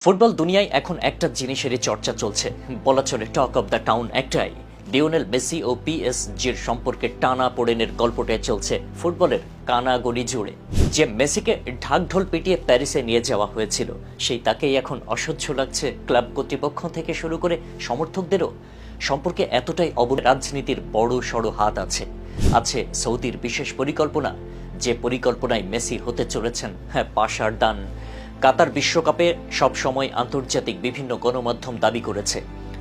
Football দুনিয়ায় এখন একটা জিনিসেরই চর্চা চলছে, বলা চলে টক অব দ্য টাউন একটাই। লিওনেল মেসি ও পিএসজির সম্পর্কে টানা পোড়েনের গল্পটাই চলছে ফুটবলের কানাগড়ি জুড়ে। যে মেসিকে ঢাকঢোল পিটিয়ে প্যারিসে নিয়ে যাওয়া হয়েছিল, সেই তাকেই এখন অসহ্য লাগছে ক্লাব কর্তৃপক্ষ থেকে শুরু করে সমর্থকদেরও। সম্পর্কে এতটাই রাজনীতির বড় সড়ো হাত আছে সৌদির বিশেষ পরিকল্পনা, যে পরিকল্পনায় মেসি হতে চলেছেন পাশার দান। কাতার বিশ্বকাপে সবসময় আন্তর্জাতিক বিভিন্ন গণমাধ্যম দাবি করেছে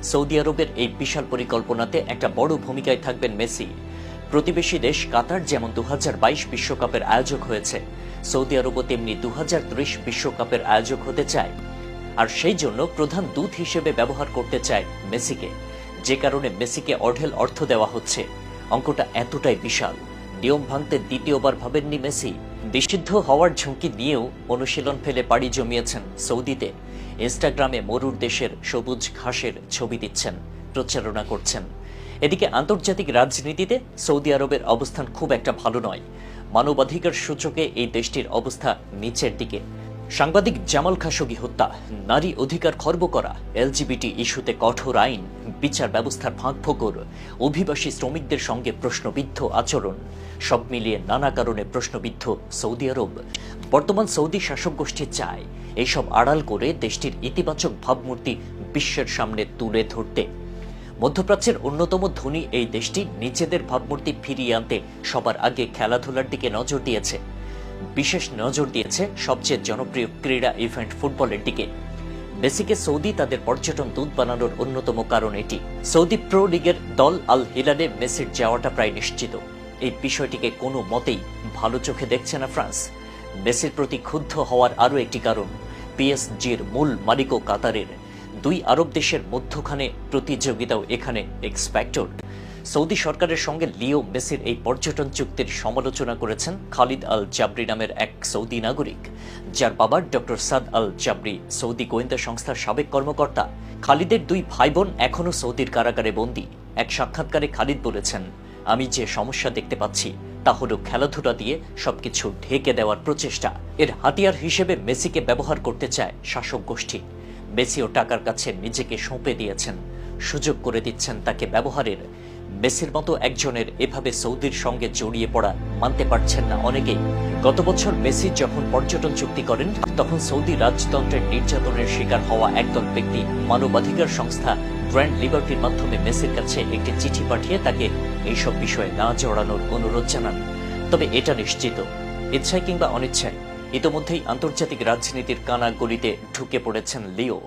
সৌদি আরবের এই বিশাল পরিকল্পনাতে একটা বড় ভূমিকায় থাকবেন মেসি। প্রতিবেশী দেশ কাতার যেমন 2022 বিশ্বকাপের আয়োজক হয়েছে, সৌদি আরবও তেমনি 2030 বিশ্বকাপের আয়োজক হতে চায়, আর সেই জন্য প্রধান দূত হিসেবে ব্যবহার করতে চায় মেসিকে। যে কারণে মেসিকে অঢেল অর্থ দেওয়া হচ্ছে। অঙ্কটা এতটাই বিশাল, নিয়ম ভাঙতে দ্বিতীয়বার ভাবেননি মেসি। নিষিদ্ধ হওয়ার ঝুঁকি নিয়েও অনুশীলন ফেলে পাড়ি জমিয়েছেন সৌদিতে। ইনস্টাগ্রামে মরুর দেশের সবুজ ঘাসের ছবি দিচ্ছেন, প্রচারণা করছেন। এদিকে আন্তর্জাতিক রাজনীতিতে সৌদি আরবের অবস্থান খুব একটা ভালো নয়। মানবাধিকার সূচকে এই দেশটির অবস্থা নিচের দিকে। সাংবাদিক জামাল খাশোগি হত্যা, নারী অধিকার খর্ব করা, এলজিবিটি ইস্যুতে কঠোর আইন, বিচার ব্যবস্থার ফাঁকফোকর, অভিবাসী শ্রমিকদের সঙ্গে প্রশ্নবিদ্ধ আচরণ, সব মিলিয়ে নানা কারণে প্রশ্নবিদ্ধ সৌদি আরব। বর্তমান সৌদি শাসক গোষ্ঠী চায় এইসব আড়াল করে দেশটির ইতিবাচক ভাবমূর্তি বিশ্বের সামনে তুলে ধরতে। মধ্যপ্রাচ্যের অন্যতম ধনী এই দেশটি নিজেদের ভাবমূর্তি ফিরিয়ে আনতে সবার আগে খেলাধুলার দিকে নজর দিয়েছে। বিশেষ নজর দিয়েছে সবচেয়ে জনপ্রিয় ক্রীড়া ইভেন্ট ফুটবলের দিকে। মেসিকে সৌদি তাদের পর্যটন দূত বানানোর অন্যতম কারণ এটি। সৌদি প্রো লিগের দল আল হিলালে মেসির যাওয়াটা প্রায় নিশ্চিত। এই বিষয়টিকে কোনো মতেই ভালো চোখে দেখছে না ফ্রান্স। মেসির প্রতি ক্ষুব্ধ হওয়ার আরও একটি কারণ, পিএসজির মূল মালিকও কাতারের। দুই আরব দেশের মধ্যখানে প্রতিযোগিতাও এখানে এক্সপেক্টর। সৌদি সরকারের সঙ্গে লিও মেসির এই পর্যটন চুক্তির সমালোচনা করেছেন খালিদ আল জাবরি নামের এক সৌদি নাগরিক, যার বাবা ডক্টর সাদ আল জাবরি সৌদি গোয়েন্দা সংস্থার সাবেক কর্মকর্তা। খালিদের দুই ভাই বোন এখনও সৌদির কারাগারে বন্দী। এক সাক্ষাৎকারে খালিদ বলেছেন, আমি যে সমস্যা দেখতে পাচ্ছি তা হলো খেলাধুলা দিয়ে সবকিছু ঢেকে দেওয়ার প্রচেষ্টা। এর হাতিয়ার হিসেবে মেসিকে ব্যবহার করতে চায় শাসক গোষ্ঠী। মেসিও টাকার কাছে নিজেকে সঁপে দিয়েছেন, সুযোগ করে দিচ্ছেন তাকে ব্যবহারের। মেসির মতো একজনের এভাবে সৌদির সঙ্গে জড়িয়ে পড়া মানতে পারছেন না অনেকেই। গত বছর মেসি যখন পর্যটন চুক্তি করেন, তখন সৌদি রাজতন্ত্রের নির্যাতনের শিকার হওয়া একদল ব্যক্তি মানবাধিকার সংস্থা গ্র্যান্ড লিবার্টির মাধ্যমে মেসির কাছে একটি চিঠি পাঠিয়ে তাকে এইসব বিষয়ে না জড়ানোর অনুরোধ জানান। তবে এটা নিশ্চিত, ইচ্ছায় কিংবা অনিচ্ছায় ইতোমধ্যেই আন্তর্জাতিক রাজনীতির কানাগলিতে ঢুকে পড়েছেন লিও।